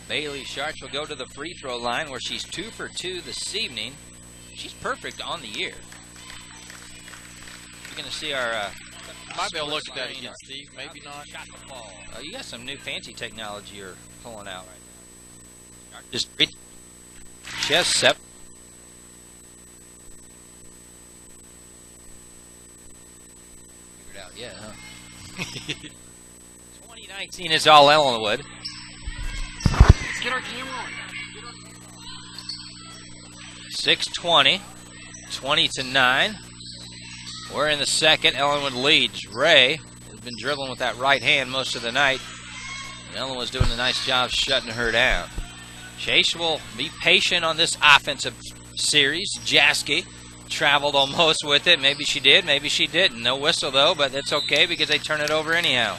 Bailey Sharch will go to the free throw line where she's 2 for 2 this evening. She's perfect on the year. You're going to see our... might be able to look at that again, Steve. Maybe not. Oh, you got some new fancy technology you're pulling out. Just chest set. Figured out yet, huh? 2019 is all Ellinwood. Get our camera on. 6:20, 20-9. We're in the second. Ellinwood leads. Ray has been dribbling with that right hand most of the night. Ellinwood's doing a nice job shutting her down. Chase will be patient on this offensive series. Jaski traveled almost with it. Maybe she did, maybe she didn't. No whistle, though, but that's okay because they turn it over anyhow.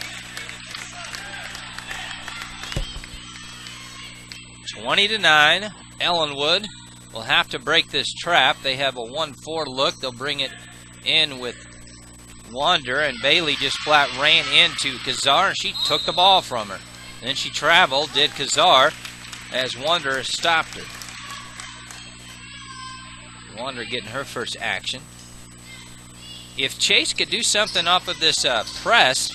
20-9. Ellinwood will have to break this trap. They have a 1-4 look. They'll bring it in with Wander, and Bailey just flat ran into Kazar, and she took the ball from her. And then she traveled, did Kazar, as Wander stopped her. Wander getting her first action. If Chase could do something off of this press,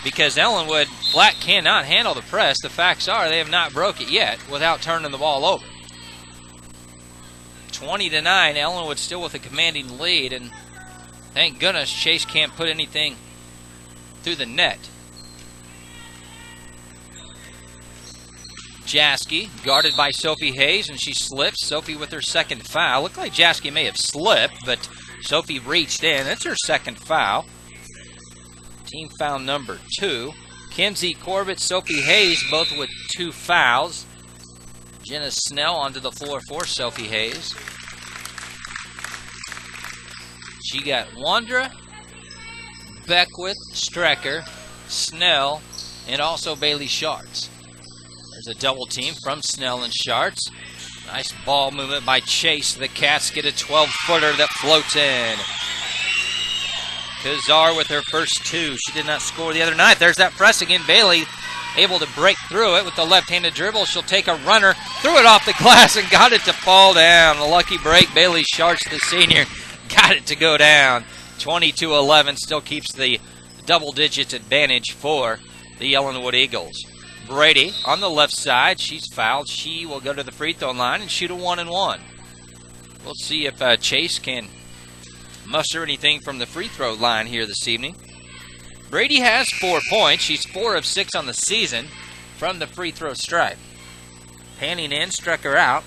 because Ellinwood flat cannot handle the press, the facts are they have not broke it yet without turning the ball over. 20-9, Ellinwood still with a commanding lead, and thank goodness Chase can't put anything through the net. Jaski guarded by Sophie Hayes, and she slips. Sophie with her second foul. Looked like Jaski may have slipped, but Sophie reached in. That's her second foul. Team foul number 2. Kenzie Corbett, Sophie Hayes, both with 2 fouls. Jenna Snell onto the floor for Sophie Hayes. She got Wandra, Beckwith, Strecker, Snell, and also Bailey Sharts. There's a double team from Snell and Sharts. Nice ball movement by Chase. The Cats get a 12-footer that floats in. Kazar with her first 2. She did not score the other night. There's that press again. Bailey able to break through it with the left-handed dribble. She'll take a runner, threw it off the glass, and got it to fall down. A lucky break. Bailey Sharts, the senior, got it to go down. 22-11 still keeps the double-digit advantage for the Ellinwood Eagles. Brady on the left side. She's fouled. She will go to the free throw line and shoot a 1-and-1. We'll see if Chase can muster anything from the free throw line here this evening. Brady has 4 points. She's 4 of 6 on the season from the free throw stripe. Panning in, struck her out.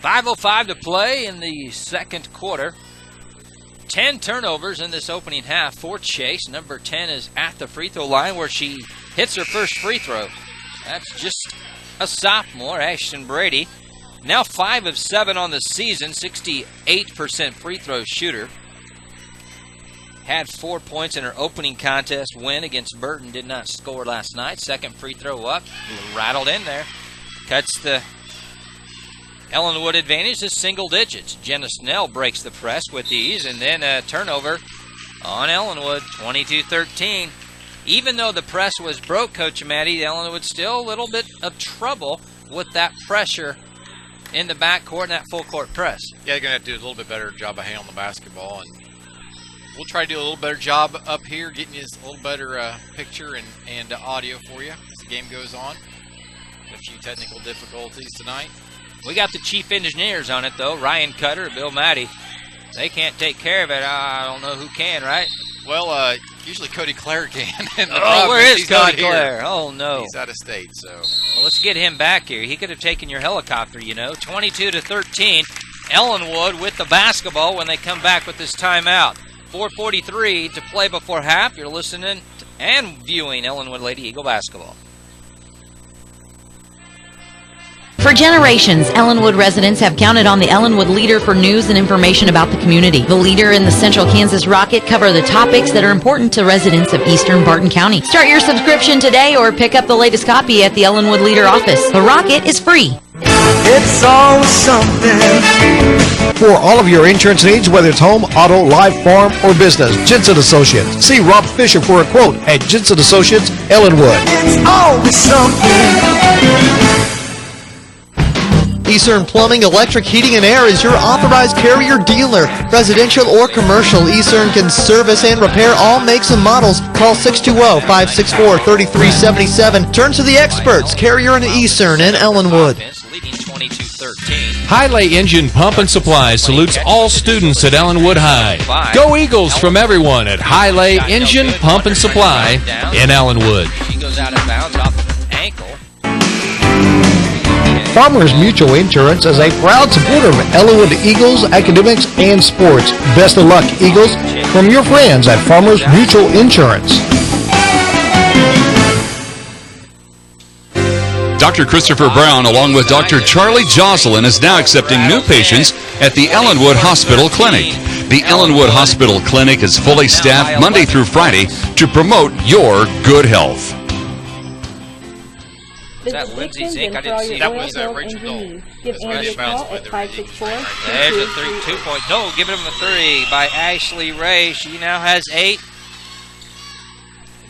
5:05 to play in the second quarter. 10 turnovers in this opening half for Chase. Number 10 is at the free throw line where she hits her first free throw. That's just a sophomore, Ashton Brady. Now 5 of 7 on the season, 68% free throw shooter. Had 4 points in her opening contest win against Burton. Did not score last night. Second free throw up. Rattled in there. Cuts the Ellinwood advantage to single digits. Jenna Snell breaks the press with ease, and then a turnover on Ellinwood, 22-13. Even though the press was broke, Coach Maddie, Ellinwood still a little bit of trouble with that pressure in the backcourt and that full court press. Yeah, they're going to have to do a little bit better job of handling the basketball, and we'll try to do a little better job up here, getting you a little better picture and audio for you as the game goes on. A few technical difficulties tonight. We got the chief engineers on it, though. Ryan Cutter, Bill Maddie. They can't take care of it. I don't know who can, right? Well, usually Cody Clare can. Oh, where is Cody Clare? Oh, no. He's out of state, so. Well, let's get him back here. He could have taken your helicopter, you know. 22-13. Ellinwood with the basketball when they come back with this timeout. 4:43 to play before half. You're listening and viewing Ellinwood Lady Eagle basketball. For generations, Ellinwood residents have counted on the Ellinwood Leader for news and information about the community. The Leader and the Central Kansas Rocket cover the topics that are important to residents of eastern Barton County. Start your subscription today or pick up the latest copy at the Ellinwood Leader office. The Rocket is free. It's always something. For all of your insurance needs, whether it's home, auto, life, farm, or business, Jensen Associates. See Rob Fisher for a quote at Jensen Associates, Ellinwood. It's always something. Eastern Plumbing, Electric, Heating, and Air is your authorized Carrier dealer. Residential or commercial, Eastern can service and repair all makes and models. Call 620-564-3377. Turn to the experts, Carrier and Eastern in Ellinwood. Leading 22-13. Highlight Engine Pump and Supply salutes all students at Ellinwood High. Go Eagles from everyone at Highlight Engine Pump and Supply in Ellinwood. She goes out of bounds off of an ankle. Farmers Mutual Insurance is a proud supporter of Ellinwood Eagles, academics, and sports. Best of luck, Eagles, from your friends at Farmers Mutual Insurance. Dr. Christopher Brown, along with Dr. Charlie Jocelyn, is now accepting new patients at the Ellinwood Hospital Clinic. The Ellinwood Hospital Clinic is fully staffed Monday through Friday to promote your good health. Is that Lindsay Zink? I didn't see that. Was Rachel Dole. Give Andy a call at 564. There's a 2-point. No, give him a 3 by Ashley Ray. She now has 8.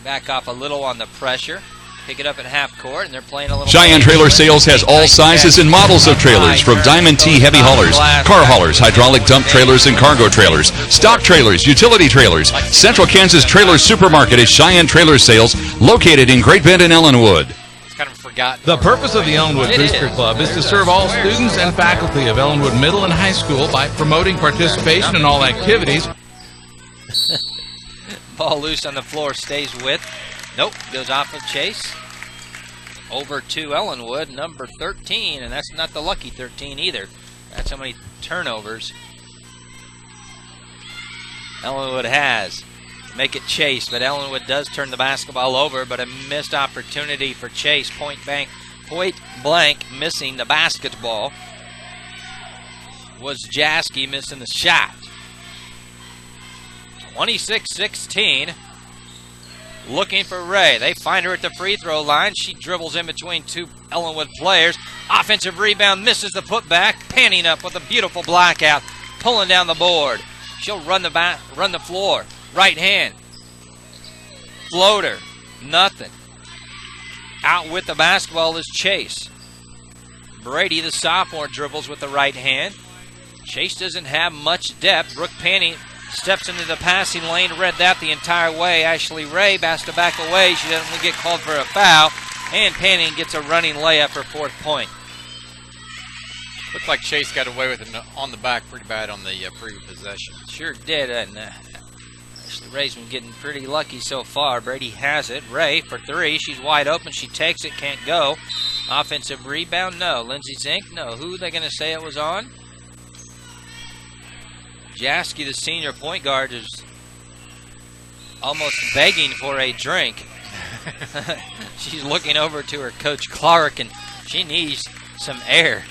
Back off a little on the pressure. Pick it up at half court, and they're playing a little. Cheyenne Trailer Sales has all sizes and models of trailers, from Diamond T heavy haulers, car haulers, hydraulic dump trailers, and cargo trailers, stock trailers, utility trailers. Central Kansas Trailer Supermarket is Cheyenne Trailer Sales, located in Great Bend and Ellinwood. Kind of forgotten. The purpose of the Ellinwood Booster Club is to serve all students and faculty of Ellinwood Middle and High School by promoting participation in all activities. Ball loose on the floor, stays with. Nope, goes off of Chase. Over to Ellinwood, number 13, and that's not the lucky 13 either. That's how many turnovers Ellinwood has. Make it Chase, but Ellinwood does turn the basketball over, but a missed opportunity for Chase. Point blank missing the basketball was Jaski missing the shot. 26-16. Looking for Ray. They find her at the free throw line. She dribbles in between two Ellinwood players. Offensive rebound, misses the putback. Panning up with a beautiful blackout, pulling down the board. She'll run the floor. Right hand. Floater. Nothing. Out with the basketball is Chase. Brady, the sophomore, dribbles with the right hand. Chase doesn't have much depth. Brooke Panning steps into the passing lane, read that the entire way. Ashley Ray has to back away. She doesn't get called for a foul. And Panning gets a running layup for 4th point. Looked like Chase got away with it on the back pretty bad on the previous possession. Sure did, and Ashley Ray's been getting pretty lucky so far. Brady has it. Ray for 3. She's wide open. She takes it, can't go. Offensive rebound, no. Lindsay Zink, no. Who are they going to say it was on? Jaski, the senior point guard, is almost begging for a drink. She's looking over to her coach Clark, and she needs some air.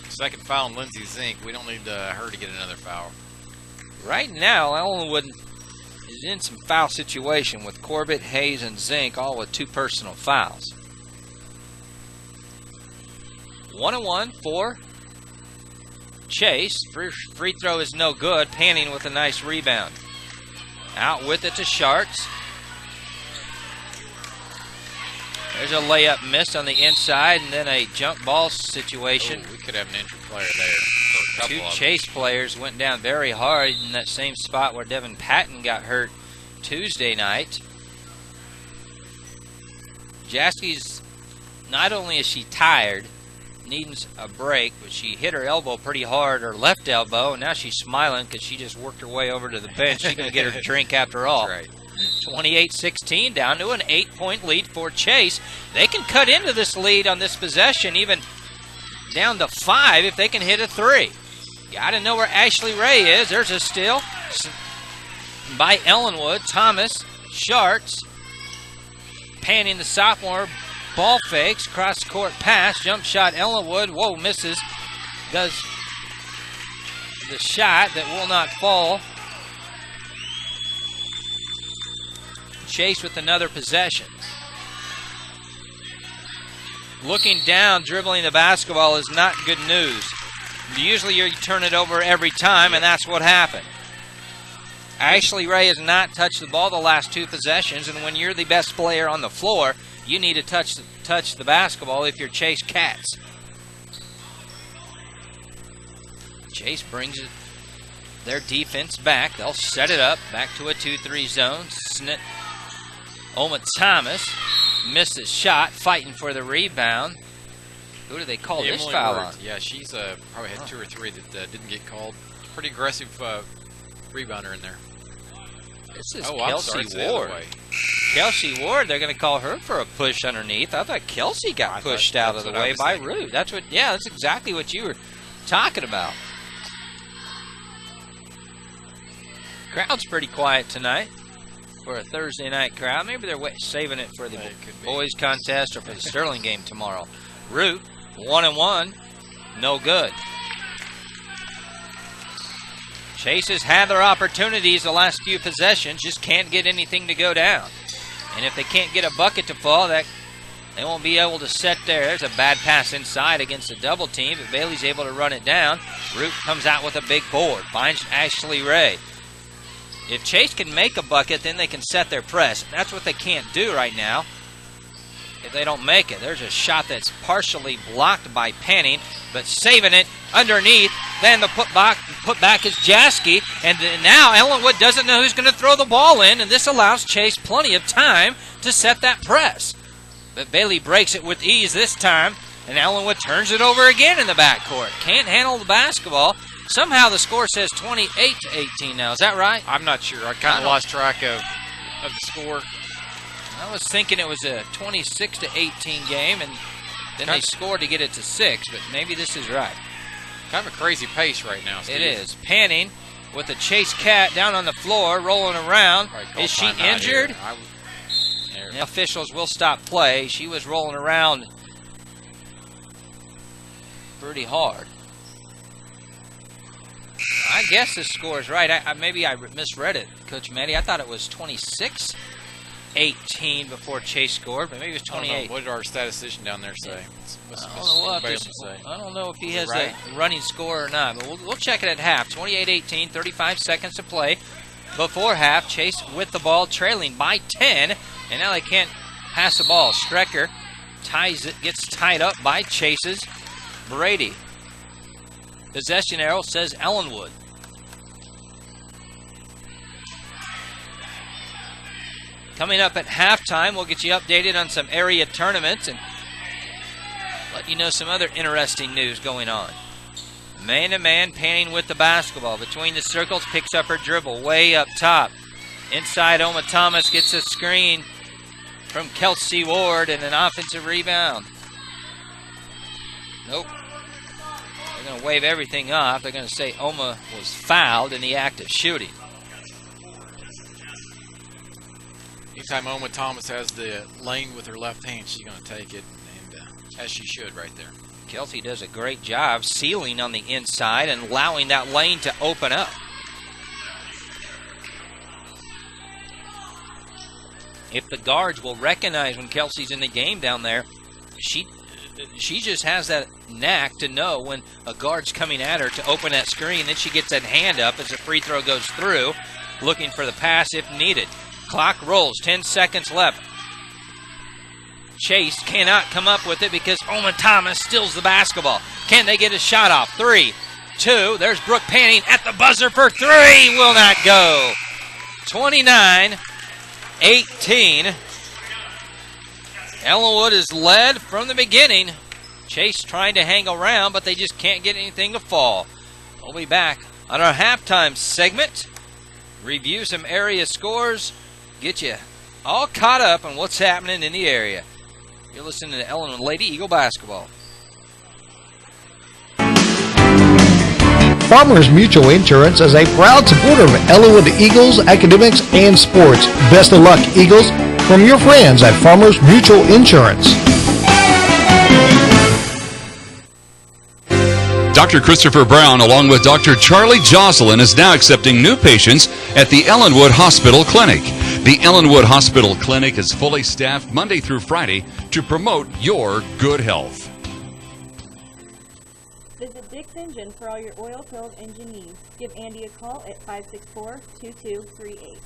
Second foul on Lindsay Zink. We don't need her to get another foul. Right now, Ellinwood is in some foul situation with Corbett, Hayes, and Zink, all with 2 personal fouls. 1-1 for Chase. Free throw is no good. Panning with a nice rebound. Out with it to Sharts. There's a layup missed on the inside, and then a jump ball situation. We could have an injured player there. 2 Chase players went down very hard in that same spot where Devin Patton got hurt Tuesday night. Jaski's, not only is she tired, needs a break, but she hit her elbow pretty hard, her left elbow, and now she's smiling because she just worked her way over to the bench. She's going to get her drink after all. That's right. 28-16, down to an 8-point lead for Chase. They can cut into this lead on this possession, even down to 5 if they can hit a 3. Got to know where Ashley Ray is. There's a steal by Ellinwood. Thomas, Sharts, Panning, the sophomore, ball fakes, cross-court pass, jump shot, Ellinwood. Whoa, misses. Does the shot that will not fall. Chase with another possession. looking down, dribbling the basketball is not good news. Usually you turn it over every time, and that's what happened. Ashley Ray has not touched the ball the last 2 possessions, and when you're the best player on the floor, you need to touch the basketball if you're Chase Cats. Chase brings their defense back. They'll set it up back to a 2-3 zone. Oma Thomas missed his shot, fighting for the rebound. Who do they call this foul on? Yeah, she's probably had 2 or 3 that didn't get called. Pretty aggressive rebounder in there. This is Kelsey Ward. Kelsey Ward, they're going to call her for a push underneath. I thought Kelsey got pushed out of the way by Root. That's exactly what you were talking about. Crowd's pretty quiet tonight for a Thursday night crowd. Maybe they're saving it for the boys contest or for the Sterling game tomorrow. Root, 1-1, no good. Chase has had their opportunities the last few possessions, just can't get anything to go down. And if they can't get a bucket to fall, they won't be able to set there. There's a bad pass inside against a double team, but Bailey's able to run it down. Root comes out with a big board, finds Ashley Ray. If Chase can make a bucket, then they can set their press. That's what they can't do right now if they don't make it. There's a shot that's partially blocked by Panning, but saving it underneath. Then the putback is Jaski, and now Ellinwood doesn't know who's going to throw the ball in, and this allows Chase plenty of time to set that press. But Bailey breaks it with ease this time, and Ellinwood turns it over again in the backcourt. Can't handle the basketball. Somehow the score says 28-18 now. Is that right? I'm not sure. I kind of lost track of the score. I was thinking it was a 26-18 game, and then they scored to get it to 6, but maybe this is right. Kind of a crazy pace right now, Steve. It is. Panning with the Chase Cat down on the floor, rolling around. Is she injured? The officials will stop play. She was rolling around pretty hard. I guess the score is right. Maybe I misread it, Coach Matty. I thought it was 26-18 before Chase scored, but maybe it was 28. What did our statistician down there say? I don't know if he has a running score or not, but we'll check it at half. 28-18, 35 seconds to play. Before half, Chase with the ball, trailing by 10, and now they can't pass the ball. Strecker ties it, gets tied up by Chase's Brady. Possession arrow says Ellinwood. Coming up at halftime, we'll get you updated on some area tournaments and let you know some other interesting news going on. Man-to-man, Panning with the basketball. Between the circles, picks up her dribble way up top. Inside, Oma Thomas gets a screen from Kelsey Ward and an offensive rebound. Nope. They're going to wave everything off. They're going to say Oma was fouled in the act of shooting. Anytime Oma Thomas has the lane with her left hand, she's going to take it, and as she should right there. Kelsey does a great job sealing on the inside and allowing that lane to open up. If the guards will recognize when Kelsey's in the game down there, she just has that knack to know when a guard's coming at her to open that screen. Then she gets that hand up as the free throw goes through, looking for the pass if needed. Clock rolls, 10 seconds left. Chase cannot come up with it because Oma Thomas steals the basketball. Can they get a shot off? 3, 2, there's Brooke Panning at the buzzer for 3. Will not go. 29-18. Ellinwood is led from the beginning. Chase trying to hang around, but they just can't get anything to fall. We'll be back on our halftime segment. Review some area scores. Get you all caught up on what's happening in the area. You're listening to Ellinwood Lady Eagle Basketball. Farmers Mutual Insurance is a proud supporter of Ellinwood Eagles, academics, and sports. Best of luck, Eagles, from your friends at Farmers Mutual Insurance. Dr. Christopher Brown, along with Dr. Charlie Jocelyn, is now accepting new patients at the Ellinwood Hospital Clinic. The Ellinwood Hospital Clinic is fully staffed Monday through Friday to promote your good health. Visit Dick's Engine for all your oil-filled engine needs. Give Andy a call at 564-2238.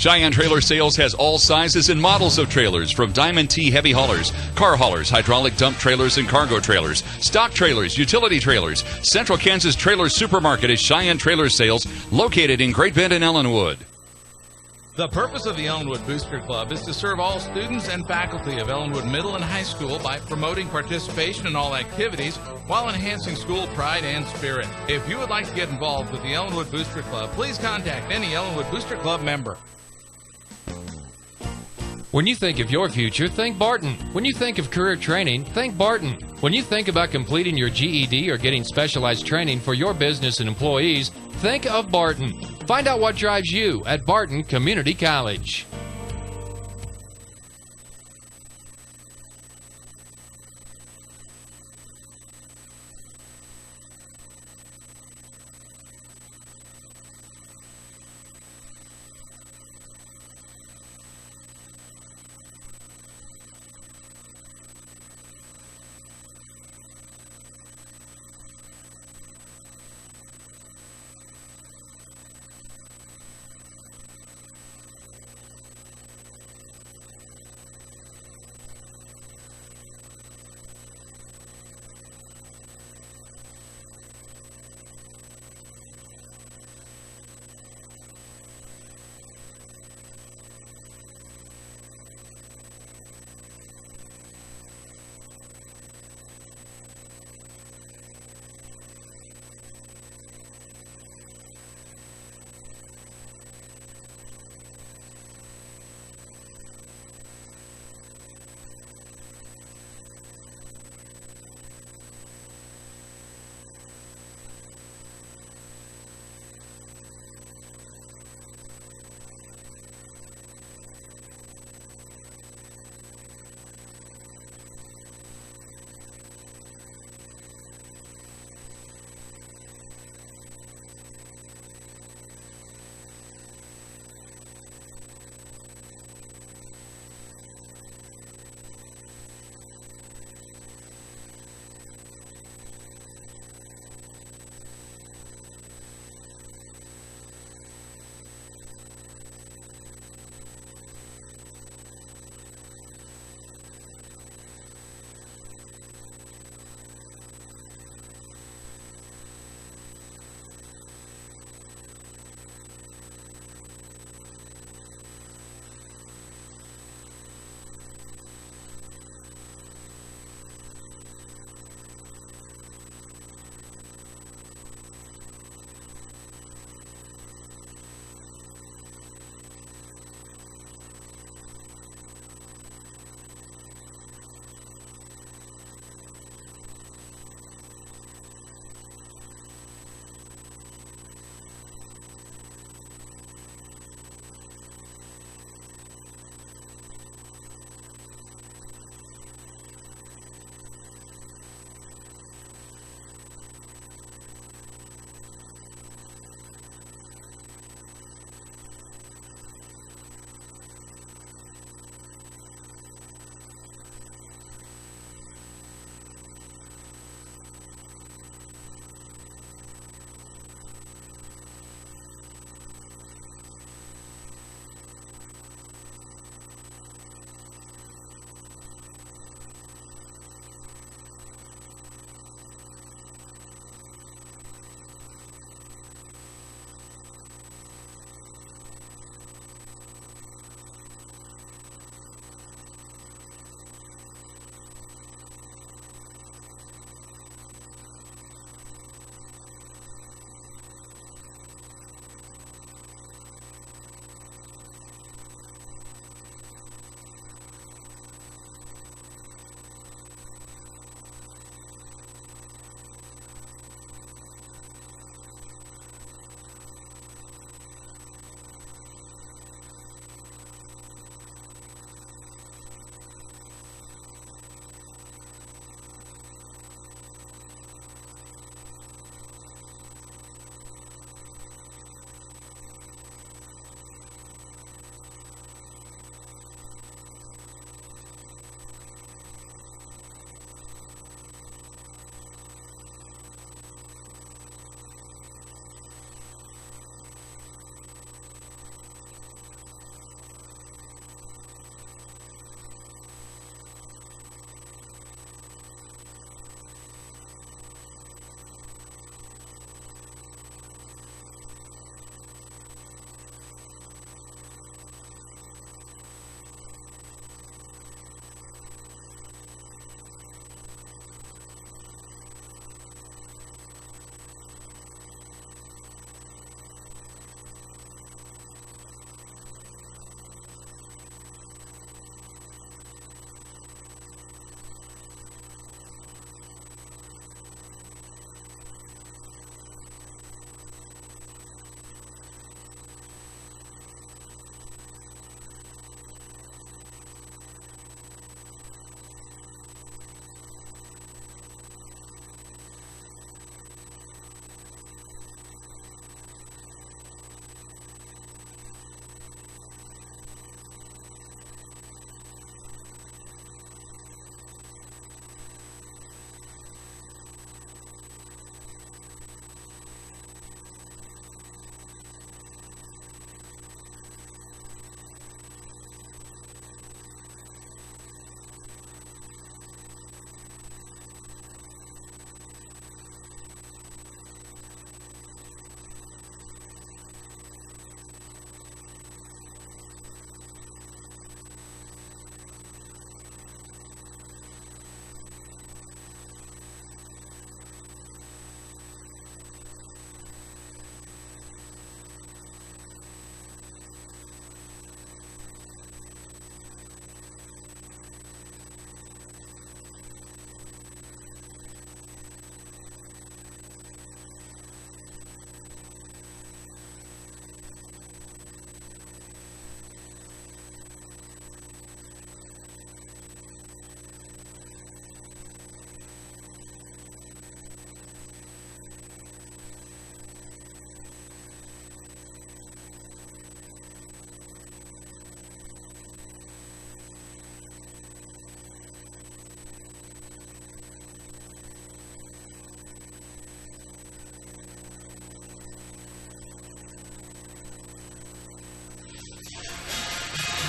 Cheyenne Trailer Sales has all sizes and models of trailers, from Diamond T heavy haulers, car haulers, hydraulic dump trailers and cargo trailers, stock trailers, utility trailers. Central Kansas Trailer Supermarket is Cheyenne Trailer Sales, located in Great Bend and Ellinwood. The purpose of the Ellinwood Booster Club is to serve all students and faculty of Ellinwood Middle and High School by promoting participation in all activities while enhancing school pride and spirit. If you would like to get involved with the Ellinwood Booster Club, please contact any Ellinwood Booster Club member. When you think of your future, think Barton. When you think of career training, think Barton. When you think about completing your GED or getting specialized training for your business and employees, think of Barton. Find out what drives you at Barton Community College.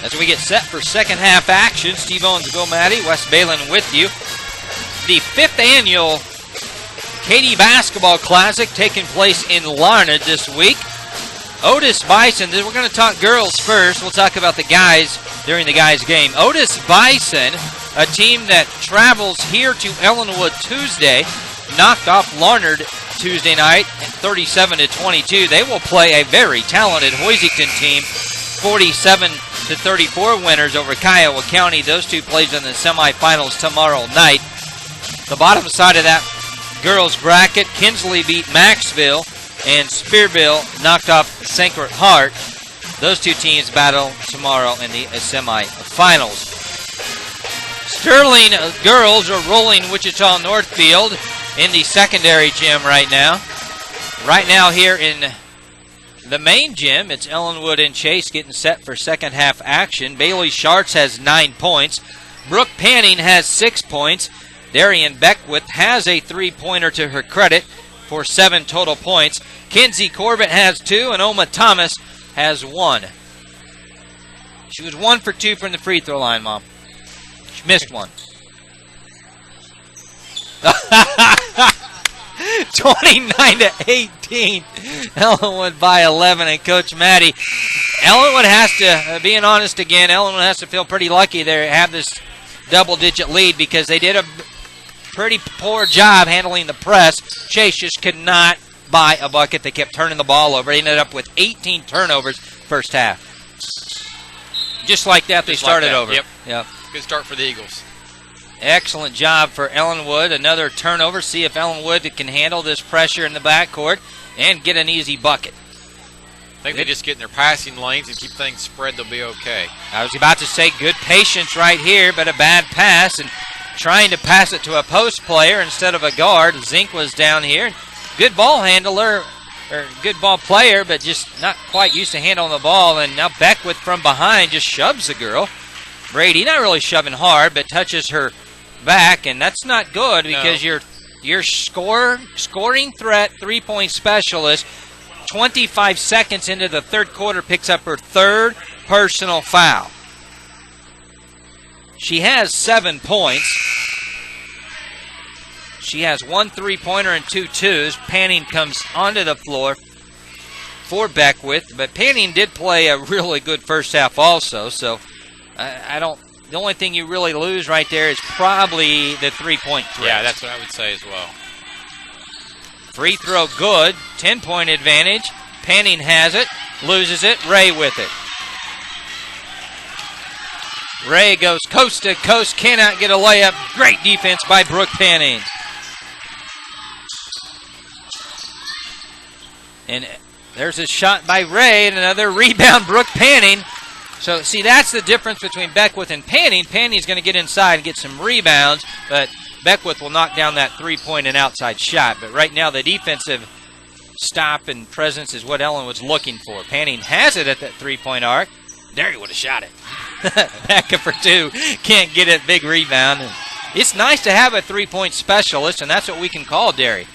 As we get set for second half action, Steve Owens, Go Matty, Wes Balin with you. The 5th annual Katy Basketball Classic taking place in Larned this week. Otis Bison, we're going to talk girls first. We'll talk about the guys during the guys' game. Otis Bison, a team that travels here to Ellinwood Tuesday, knocked off Larned Tuesday night at 37-22. They will play a very talented Hoisington team, 47-34 winners over Kiowa County. Those two plays in the semifinals tomorrow night. The bottom side of that girls bracket, Kinsley beat Maxville, and Spearville knocked off Sacred Heart. Those two teams battle tomorrow in the semifinals. Sterling girls are rolling Wichita Northfield in the secondary gym right now. Right now here in the main gym, it's Ellinwood and Chase getting set for second half action. Bailey Schartz has 9 points. Brooke Panning has 6 points. Darian Beckwith has a 3-pointer to her credit for 7 total points. Kinsey Corbett has 2, and Oma Thomas has 1. She was 1 for 2 from the free throw line, Mom. She missed one. 29-18. Ellinwood by 11, and Coach Matty. Ellinwood has to, being honest again, Ellinwood has to feel pretty lucky they have this double-digit lead because they did a pretty poor job handling the press. Chase just could not buy a bucket. They kept turning the ball over. They ended up with 18 turnovers first half. Just like that, they started over. Yep. Good start for the Eagles. Excellent job for Ellinwood. Another turnover. See if Ellinwood can handle this pressure in the backcourt and get an easy bucket. I think they just get in their passing lanes and keep things spread, they'll be okay. I was about to say good patience right here, but a bad pass, and trying to pass it to a post player instead of a guard. Zink was down here. Good ball handler, or good ball player, but just not quite used to handling the ball. And now Beckwith from behind just shoves the girl. Brady, not really shoving hard, but touches her back, and that's not good because your scoring threat, 3-point specialist, 25 seconds into the third quarter, picks up her 3rd personal foul. She has 7 points. She has 1 3-pointer and 2 twos. Panning comes onto the floor for Beckwith, but Panning did play a really good first half also, so the only thing you really lose right there is probably the 3-point threat. Yeah, that's what I would say as well. Free throw good, 10-point advantage. Panning has it, loses it, Ray with it. Ray goes coast to coast, cannot get a layup. Great defense by Brooke Panning. And there's a shot by Ray, and another rebound, Brooke Panning. So, see, that's the difference between Beckwith and Panning. Panning's going to get inside and get some rebounds, but Beckwith will knock down that 3-point and outside shot. But right now, the defensive stop and presence is what Ellinwood's looking for. Panning has it at that 3-point arc. There he would have shot it. Back up for 2. Can't get it. Big rebound. And it's nice to have a 3-point specialist, and that's what we can call Derry.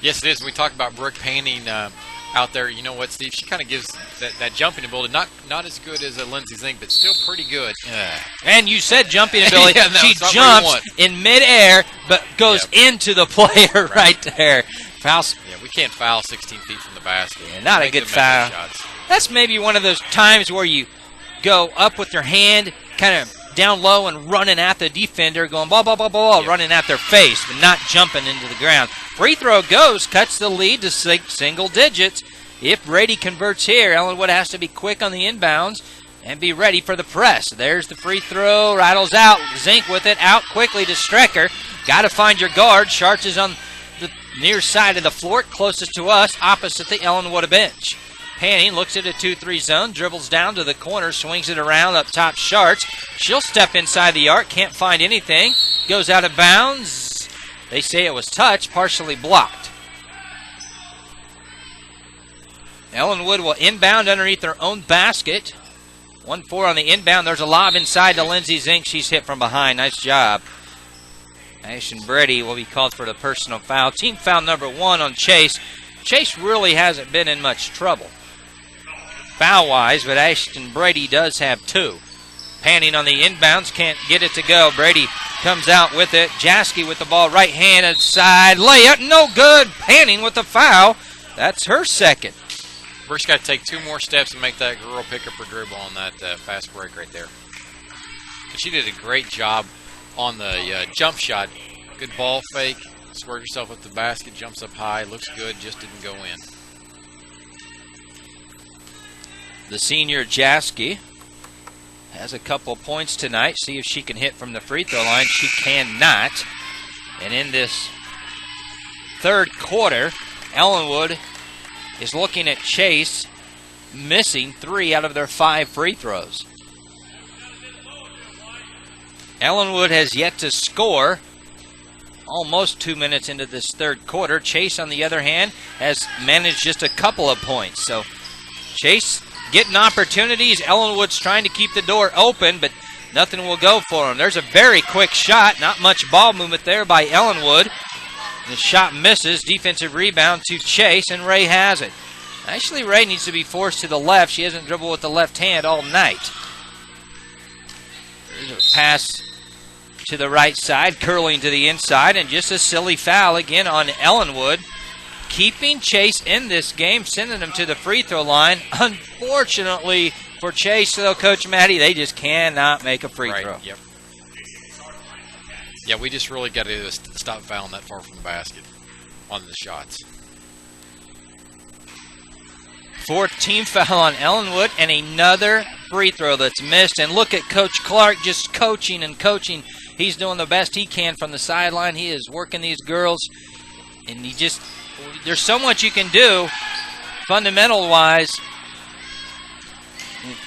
Yes, it is. We talked about Brooke Panning out there. You know what, Steve? She kind of gives that jumping ability. Not as good as a Lindsay Zink, but still pretty good. And you said jumping ability. Yeah, no, she jumps in midair, but goes into the player right there. Foul. Yeah, we can't foul 16 feet from the basket. Yeah, not a good foul. That's maybe one of those times where you go up with your hand, kind of down low and running at the defender, going blah, blah, blah, blah, running at their face, but not jumping into the ground. Free throw goes, cuts the lead to single digits. If Brady converts here, Ellinwood has to be quick on the inbounds and be ready for the press. There's the free throw, rattles out. Zink with it, out quickly to Strecker. Got to find your guard. Schartz is on the near side of the floor, closest to us, opposite the Ellinwood bench. Panning looks at a 2-3 zone, dribbles down to the corner, swings it around up top Schartz. She'll step inside the arc, can't find anything. Goes out of bounds. They say it was touched, partially blocked. Ellinwood will inbound underneath their own basket. 1-4 on the inbound. There's a lob inside to Lindsay Zink. She's hit from behind. Nice job. Ashton Brady will be called for the personal foul. Team foul number 1 on Chase. Chase really hasn't been in much trouble. foul-wise, but Ashton Brady does have 2. Panning on the inbounds, can't get it to go. Brady comes out with it. Jaski with the ball, right-handed side. Layup, no good. Panning with the foul. That's her second. Brooke's got to take 2 more steps and make that girl pick up her dribble on that fast break right there. And she did a great job on the jump shot. Good ball fake. Squared herself with the basket, jumps up high, looks good, just didn't go in. The senior Jaski has a couple of points tonight. See if she can hit from the free throw line. She cannot. And in this third quarter, Ellinwood is looking at Chase missing 3 out of their 5 free throws. Ellinwood has yet to score almost 2 minutes into this third quarter. Chase, on the other hand, has managed just a couple of points. So Chase getting opportunities. Ellinwood's trying to keep the door open, but nothing will go for him. There's a very quick shot. Not much ball movement there by Ellinwood. The shot misses. Defensive rebound to Chase, and Ray has it. Actually, Ray needs to be forced to the left. She hasn't dribbled with the left hand all night. There's a pass to the right side, curling to the inside, and just a silly foul again on Ellinwood. Keeping Chase in this game, sending them to the free throw line. Unfortunately for Chase, though, Coach Matty, they just cannot make a free throw. Yep. Yeah, we just really got to stop fouling that far from the basket on the shots. 4th team foul on Ellinwood, and another free throw that's missed. And look at Coach Clark just coaching and coaching. He's doing the best he can from the sideline. He is working these girls, and there's so much you can do fundamental-wise.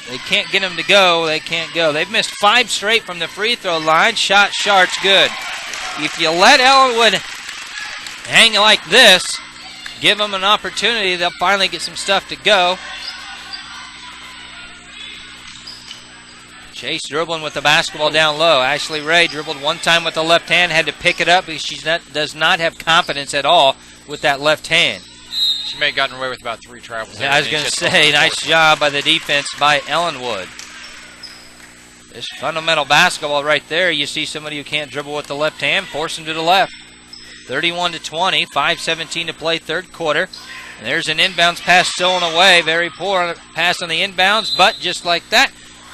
They can't get them to go. They can't go. They've missed 5 straight from the free throw line. Shot sharp's good. If you let Ellinwood hang like this, give them an opportunity, they'll finally get some stuff to go. Chase dribbling with the basketball down low. Ashley Ray dribbled one time with the left hand, had to pick it up because she does not have confidence at all with that left hand. She may have gotten away with about 3 travels. Yeah, I was going to say, nice job by the defense by Ellinwood. This fundamental basketball right there, you see somebody who can't dribble with the left hand, force him to the left. 31-20, 5:17 to play, third quarter. And there's an inbounds pass stolen away. Very poor pass on the inbounds, but just like that,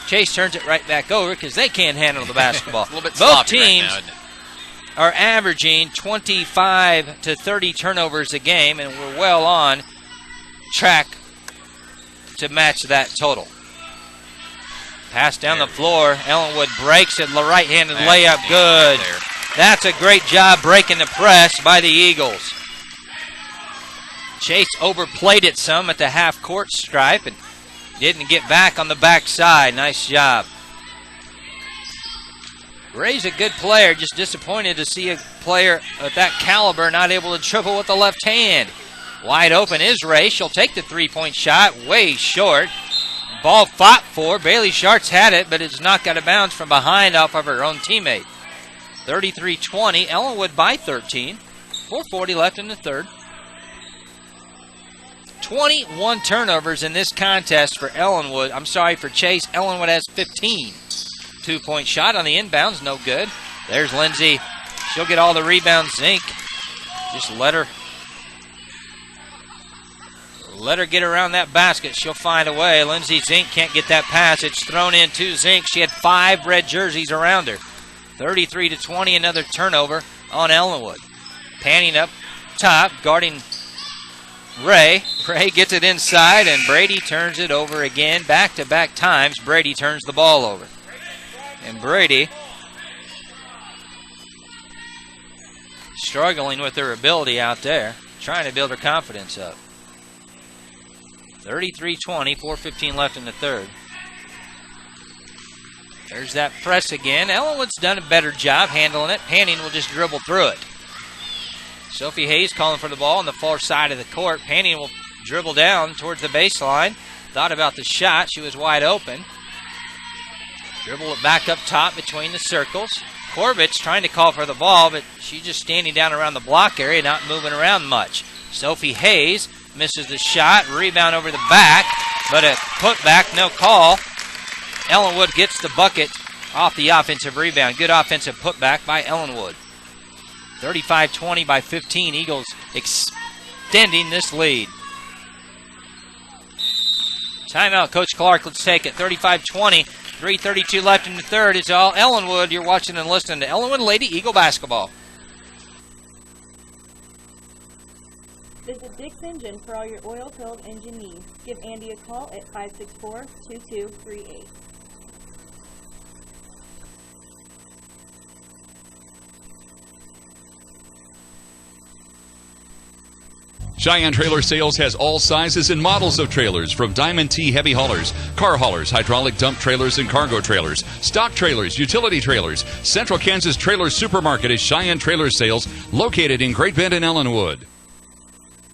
Chase turns it right back over because they can't handle the basketball. A little bit Both teams right now, are averaging 25 to 30 turnovers a game, and we're well on track to match that total. Pass down the floor. Ellinwood breaks it. The right-handed layup, good. That's a great job breaking the press by the Eagles. Chase overplayed it some at the half-court stripe and didn't get back on the backside. Nice job. Ray's a good player, just disappointed to see a player of that caliber not able to dribble with the left hand. Wide open is Ray. She'll take the three-point shot, way short. Ball fought for. Bailey Schartz had it, but it's knocked out of bounds from behind off of her own teammate. 33-20, Ellinwood by 13. 4:40 left in the third. 21 turnovers in this contest for Ellinwood. I'm sorry, for Chase. Ellinwood has 15. 2-point shot on the inbounds, no good. There's Lindsay. She'll get all the rebounds. Zink, just let her get around that basket. She'll find a way. Lindsay Zink can't get that pass. It's thrown in to Zink. She had 5 red jerseys around her. 33-20, another turnover on Ellinwood. Panning up top, guarding Ray. Ray gets it inside, and Brady turns it over again. Back-to-back times, Brady turns the ball over. And Brady struggling with her ability out there, trying to build her confidence up. 33-20, 4:15 left in the third. There's that press again. Ellinwood's done a better job handling it. Panning will just dribble through it. Sophie Hayes calling for the ball on the far side of the court. Panning will dribble down towards the baseline. Thought about the shot. She was wide open. Dribble it back up top between the circles. Corbett's trying to call for the ball, but she's just standing down around the block area, not moving around much. Sophie Hayes misses the shot. Rebound over the back. but a putback, no call. Ellinwood gets the bucket off the offensive rebound. Good offensive putback by Ellinwood. 35-20 by 15. Eagles extending this lead. Timeout, Coach Clark. Let's take it. 35-20. 3:32 left in the third. It's all Ellinwood. You're watching and listening to Ellinwood Lady Eagle basketball. Visit Dick's Engine for all your oil-filled engine needs. Give Andy a call at 564-2238. Cheyenne Trailer Sales has all sizes and models of trailers, from Diamond T heavy haulers, car haulers, hydraulic dump trailers and cargo trailers, stock trailers, utility trailers. Central Kansas Trailer Supermarket is Cheyenne Trailer Sales, located in Great Bend and Ellinwood.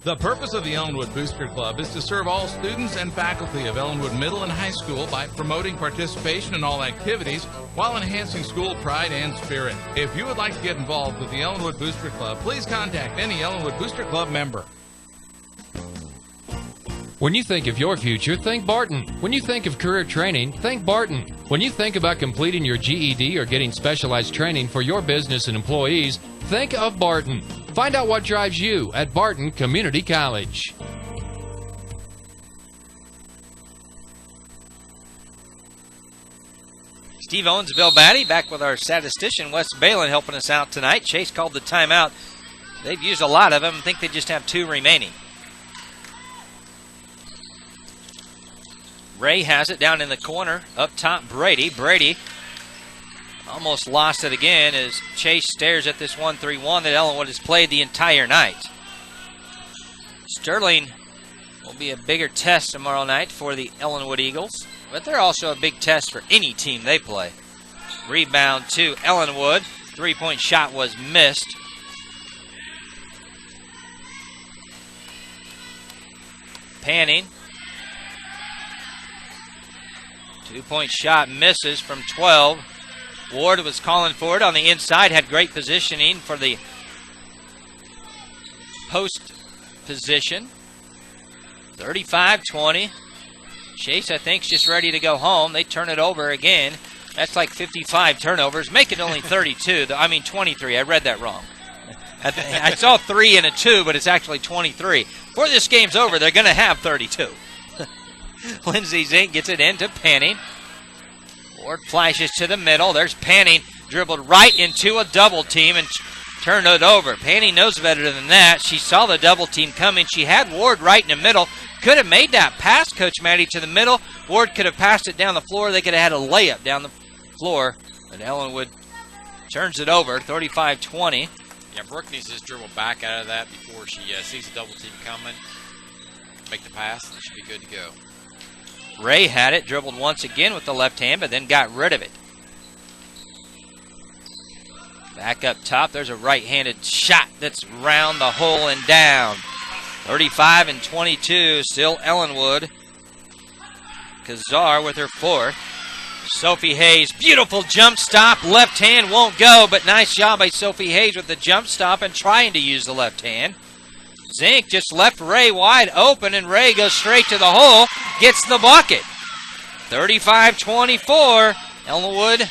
The purpose of the Ellinwood Booster Club is to serve all students and faculty of Ellinwood Middle and High School by promoting participation in all activities while enhancing school pride and spirit. If you would like to get involved with the Ellinwood Booster Club, please contact any Ellinwood Booster Club member. When you think of your future, think Barton. When you think of career training, think Barton. When you think about completing your GED or getting specialized training for your business and employees, think of Barton. Find out what drives you at Barton Community College. Steve Owens, Bill Batty, back with our statistician, Wes Balin, helping us out tonight. Chase called the timeout. They've used a lot of them. I think they just have 2 remaining. Ray has it down in the corner. Up top, Brady. Brady almost lost it again as Chase stares at this 1-3-1 that Ellinwood has played the entire night. Sterling will be a bigger test tomorrow night for the Ellinwood Eagles, but they're also a big test for any team they play. Rebound to Ellinwood. 3-point shot was missed. Panning. 2-point shot misses from 12. Ward was calling for it on the inside, had great positioning for the post position. 35-20. Chase, I think, is just ready to go home. They turn it over again. That's like 55 turnovers. Make it only 32. I mean 23. I read that wrong. I saw 3 and a 2, but it's actually 23. Before this game's over, they're going to have 32. Lindsey Zink gets it into Panning. Ward flashes to the middle. There's Panning, dribbled right into a double team and turned it over. Panning knows better than that. She saw the double team coming. She had Ward right in the middle. Could have made that pass, Coach Maddie, to the middle. Ward could have passed it down the floor. They could have had a layup down the floor. But Ellinwood turns it over, 35-20. Yeah, Brooke needs to just dribble back out of that before she sees the double team coming. Make the pass, and it should be good to go. Ray had it, dribbled once again with the left hand, but then got rid of it. Back up top, there's a right-handed shot that's round the hole and down. 35-22, still Ellinwood. Kazar with her 4th. Sophie Hayes, beautiful jump stop. Left hand won't go, but nice job by Sophie Hayes with the jump stop and trying to use the left hand. Zink just left Ray wide open, and Ray goes straight to the hole, gets the bucket. 35-24. Ellinwood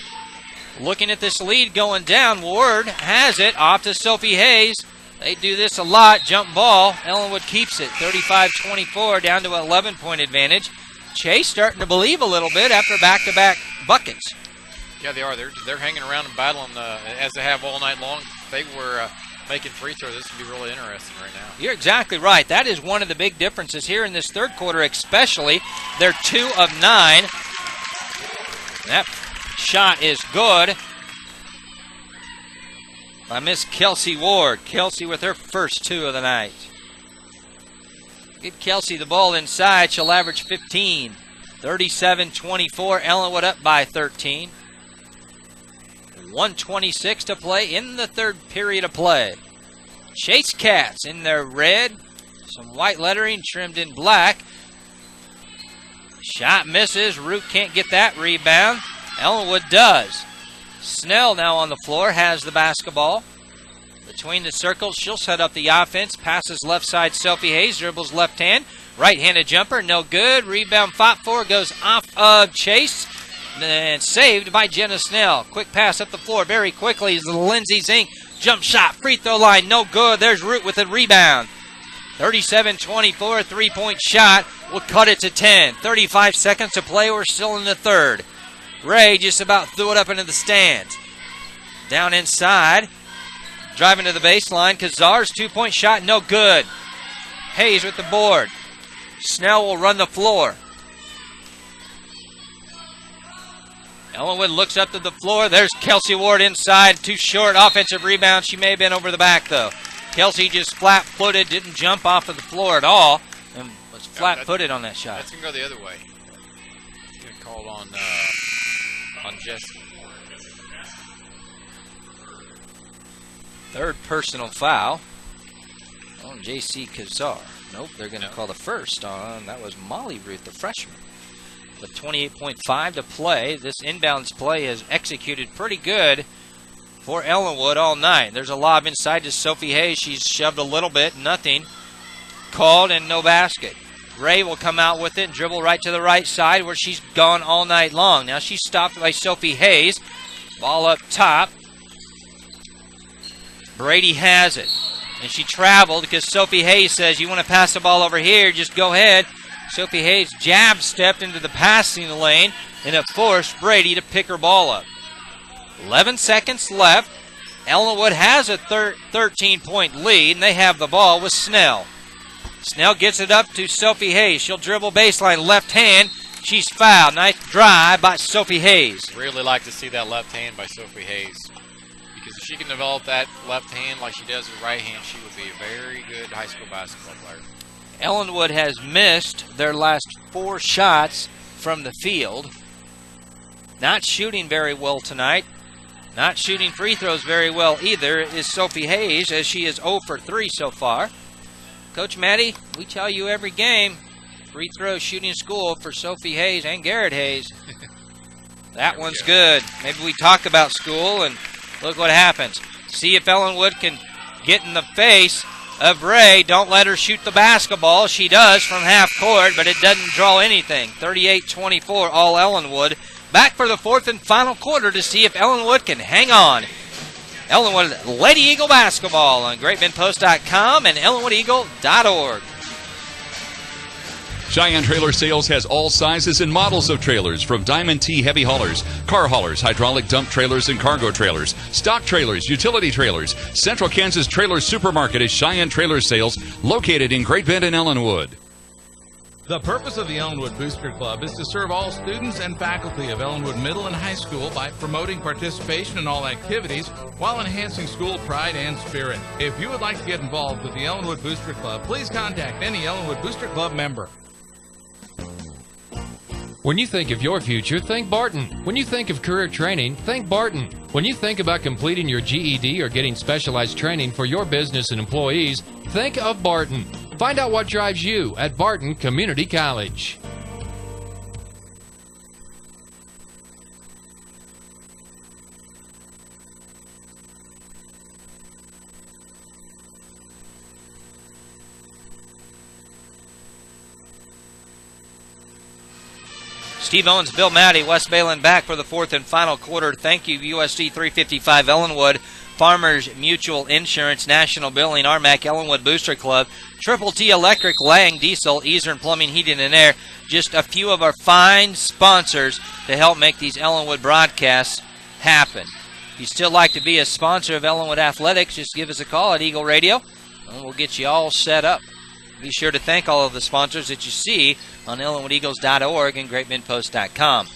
looking at this lead going down. Ward has it off to Sophie Hayes. They do this a lot. Jump ball. Ellinwood keeps it. 35-24, down to an 11-point advantage. Chase starting to believe a little bit after back-to-back buckets. Yeah, they are. They're hanging around and battling as they have all night long. If they were making free throws, this would be really interesting right now. You're exactly right. That is one of the big differences here in this third quarter especially. They're 2 of 9. That shot is good by Miss Kelsey Ward. Kelsey with her first 2 of the night. Get Kelsey the ball inside. She'll average 15. 37-24. Ellinwood up by 13. 1:26 to play in the third period of play. Chase Cats in their red. Some white lettering trimmed in black. Shot misses. Root can't get that rebound. Ellinwood does. Snell now on the floor has the basketball. Between the circles, she'll set up the offense. Passes left side, Sophie Hayes. Dribbles left hand. Right-handed jumper, no good. Rebound fought for, goes off of Chase. And saved by Jenna Snell. Quick pass up the floor very quickly is Lindsey Zink. Jump shot, free throw line, no good. There's Root with a rebound. 37-24, three-point shot. We'll cut it to 10. 35 seconds to play. We're still in the third. Ray just about threw it up into the stands. Down inside. Driving to the baseline. Kazar's two-point shot, no good. Hayes with the board. Snell will run the floor. Ellinwood looks up to the floor. There's Kelsey Ward inside. Too short. Offensive rebound. She may have been over the back, though. Kelsey just flat-footed. Didn't jump off of the floor at all. And was flat-footed on that shot. That's going to go the other way. Going to call on Jesse. Third personal foul on J.C. Kazar. Nope, they're going to call the first on. That was Molly Ruth, the freshman. With 28.5 to play, this inbounds play has executed pretty good for Ellinwood all night. There's a lob inside to Sophie Hayes. She's shoved a little bit, nothing. Called and no basket. Ray will come out with it and dribble right to the right side where she's gone all night long. Now she's stopped by Sophie Hayes. Ball up top. Brady has it. And she traveled because Sophie Hayes says, you want to pass the ball over here, just go ahead. Sophie Hayes jab stepped into the passing lane, and it forced Brady to pick her ball up. 11 seconds left. Ellinwood has a 13-point lead, and they have the ball with Snell. Snell gets it up to Sophie Hayes. She'll dribble baseline left hand. She's fouled. Nice drive by Sophie Hayes. Really like to see that left hand by Sophie Hayes. Because if she can develop that left hand like she does her right hand, she would be a very good high school basketball player. Ellinwood has missed their last 4 shots from the field. Not shooting very well tonight. Not shooting free throws very well either is Sophie Hayes, as she is 0 for 3 so far. Coach Maddie, we tell you every game, free throw shooting school for Sophie Hayes and Garrett Hayes. That one's good. Maybe we talk about school and look what happens. See if Ellinwood can get in the face of Ray. Don't let her shoot the basketball. She does from half court, but it doesn't draw anything. 38-24, all Ellinwood. Back for the fourth and final quarter to see if Ellinwood can hang on. Ellinwood Lady Eagle basketball on GreatBendPost.com and EllinwoodEagle.org. Cheyenne Trailer Sales has all sizes and models of trailers, from Diamond T heavy haulers, car haulers, hydraulic dump trailers and cargo trailers, stock trailers, utility trailers. Central Kansas Trailer Supermarket is Cheyenne Trailer Sales, located in Great Bend and Ellinwood. The purpose of the Ellinwood Booster Club is to serve all students and faculty of Ellinwood Middle and High School by promoting participation in all activities while enhancing school pride and spirit. If you would like to get involved with the Ellinwood Booster Club, please contact any Ellinwood Booster Club member. When you think of your future, think Barton. When you think of career training, think Barton. When you think about completing your GED or getting specialized training for your business and employees, think of Barton. Find out what drives you at Barton Community College. Steve Owens, Bill Maddie, West Balin back for the fourth and final quarter. Thank you, USD 355 Ellinwood, Farmers Mutual Insurance, National Billing, RMAC, Ellinwood Booster Club, Triple T Electric, Lang Diesel, Eastern Plumbing, Heating and Air. Just a few of our fine sponsors to help make these Ellinwood broadcasts happen. If you still like to be a sponsor of Ellinwood Athletics, just give us a call at Eagle Radio, and we'll get you all set up. Be sure to thank all of the sponsors that you see on EllinwoodEagles.org and GreatBendPost.com.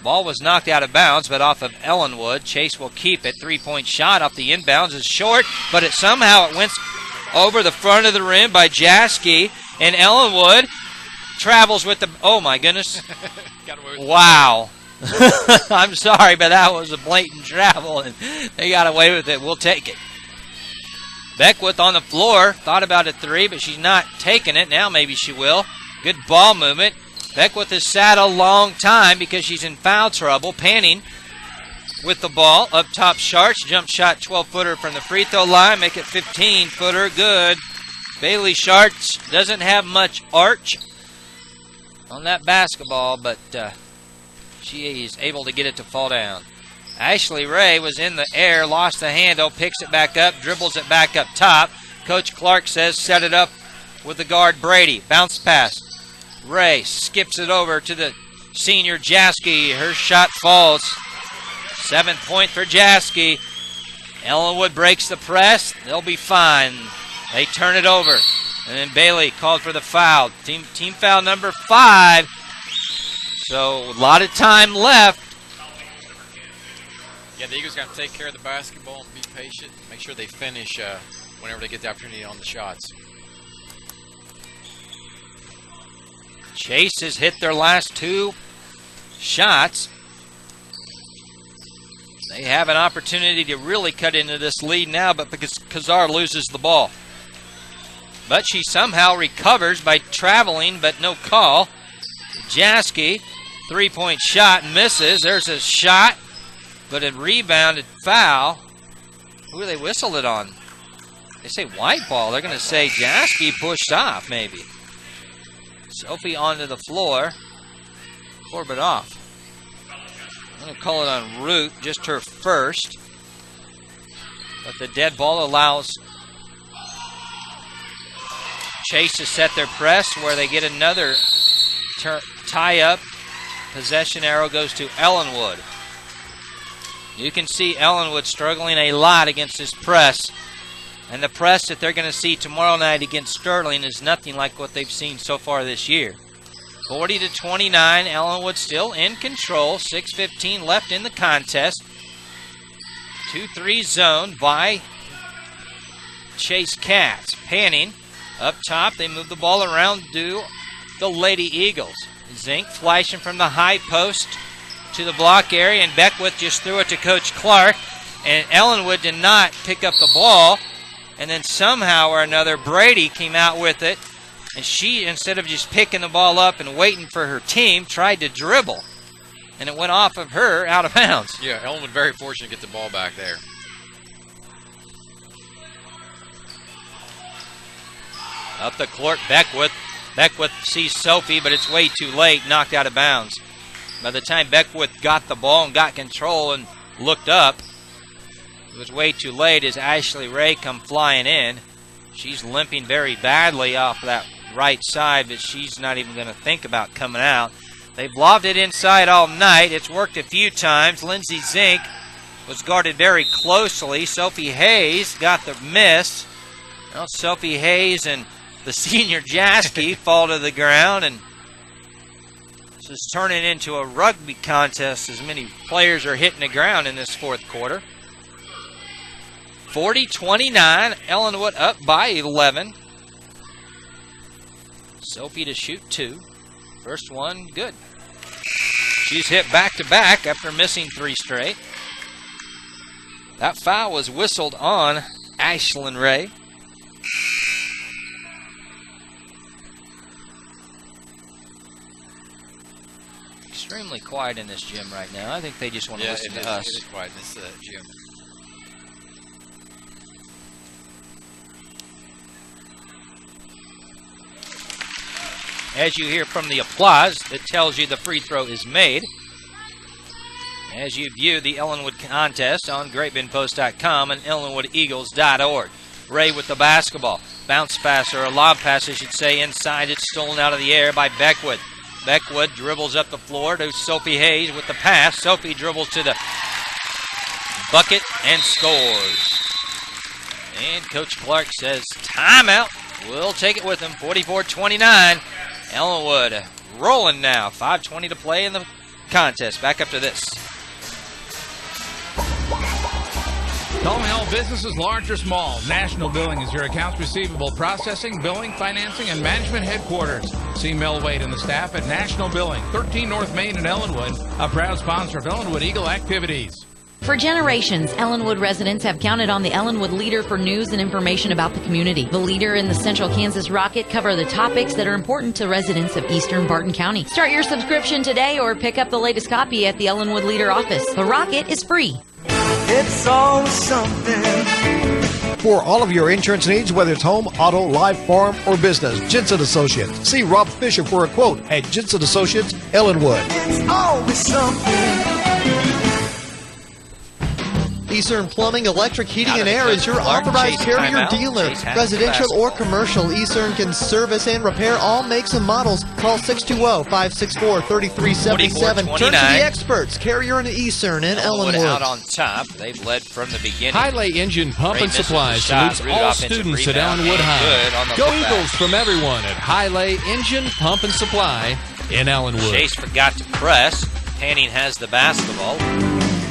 Ball was knocked out of bounds, but off of Ellinwood. Chase will keep it. 3-point shot off the inbounds is short, but it went over the front of the rim by Jaski, and Ellinwood travels with the... Oh, my goodness. Wow. I'm sorry, but that was a blatant travel, and they got away with it. We'll take it. Beckwith on the floor, thought about a 3, but she's not taking it. Now maybe she will. Good ball movement. Beckwith has sat a long time because she's in foul trouble. Panning with the ball. Up top, Sharks. Jump shot, 12-footer from the free throw line. Make it 15-footer. Good. Bailey Sharks doesn't have much arch on that basketball, but she is able to get it to fall down. Ashley Ray was in the air, lost the handle, picks it back up, dribbles it back up top. Coach Clark says set it up with the guard Brady. Bounce pass. Ray skips it over to the senior Jaski. Her shot falls. 7th point for Jaski. Ellinwood breaks the press. They'll be fine. They turn it over. And then Bailey called for the foul. Team foul number 5. So a lot of time left. Yeah, the Eagles got to take care of the basketball and be patient. Make sure they finish whenever they get the opportunity on the shots. Chase has hit their last 2 shots. They have an opportunity to really cut into this lead now, but because Kazar loses the ball. But she somehow recovers by traveling, but no call. Jaski, 3-point shot, misses. There's a shot, but a rebounded foul. Who do they whistle it on? They say white ball. They're going to say Jaski pushed off, maybe. Sophie onto the floor. Corbett off. I'm going to call it on Root, just her first. But the dead ball allows Chase to set their press where they get another tie-up. Possession arrow goes to Ellinwood. You can see Ellinwood struggling a lot against this press. And the press that they're going to see tomorrow night against Sterling is nothing like what they've seen so far this year. 40-29, Ellinwood still in control. 6:15 left in the contest. 2-3 zone by Chase Katz. Panning up top. They move the ball around to the Lady Eagles. Zink flashing from the high post to the block area, and Beckwith just threw it to Coach Clark. And Ellinwood did not pick up the ball. And then somehow or another, Brady came out with it. And she, instead of just picking the ball up and waiting for her team, tried to dribble. And it went off of her out of bounds. Yeah, Ellinwood very fortunate to get the ball back there. Up the court, Beckwith. Beckwith sees Sophie, but it's way too late, knocked out of bounds. By the time Beckwith got the ball and got control and looked up, it was way too late as Ashley Ray come flying in. She's limping very badly off that right side, but she's not even going to think about coming out. They've lobbed it inside all night. It's worked a few times. Lindsay Zink was guarded very closely. Sophie Hayes got the miss. Well, Sophie Hayes and the senior Jaski fall to the ground, and this is turning into a rugby contest as many players are hitting the ground in this fourth quarter. 40-29, Ellinwood up by 11. Sophie to shoot 2. First one, good. She's hit back-to-back after missing 3 straight. That foul was whistled on Ashlyn Ray. Extremely quiet in this gym right now. I think they just want to listen to us. It is quiet in this gym. As you hear from the applause, it tells you the free throw is made. As you view the Ellinwood contest on GreatBendPost.com and EllinwoodEagles.org. Ray with the basketball. Bounce pass, or a lob pass, I should say, inside. It's stolen out of the air by Beckwith. Beckwith dribbles up the floor to Sophie Hayes with the pass. Sophie dribbles to the bucket and scores. And Coach Clark says, timeout. We'll take it with him. 44-29. Ellinwood rolling now. 5:20 to play in the contest. Back up to this. All businesses, large or small, National Billing is your accounts receivable processing, billing, financing, and management headquarters. See Mel Wade and the staff at National Billing, 13 North Main in Ellinwood, a proud sponsor of Ellinwood Eagle activities. For generations, Ellinwood residents have counted on the Ellinwood Leader for news and information about the community. The Leader and the Central Kansas Rocket cover the topics that are important to residents of eastern Barton County. Start your subscription today or pick up the latest copy at the Ellinwood Leader office. The Rocket is free. It's always something. For all of your insurance needs, whether it's home, auto, life, farm, or business, Jensen Associates. See Rob Fisher for a quote at Jensen Associates, Ellinwood. It's always something. Eastern Plumbing, Electric, Heating, and Air is your authorized carrier dealer. Residential or commercial, Eastern can service and repair all makes and models. Call 620-564-3377. Turn to the experts, Carrier and Eastern in Ellinwood Ellinwood. out on top. They've led from the beginning. Highlight Engine Pump and Supply salutes all students at Ellinwood High. Go Eagles from everyone at Highlight Engine Pump and Supply in Ellinwood. Chase forgot to press. Panning has the basketball.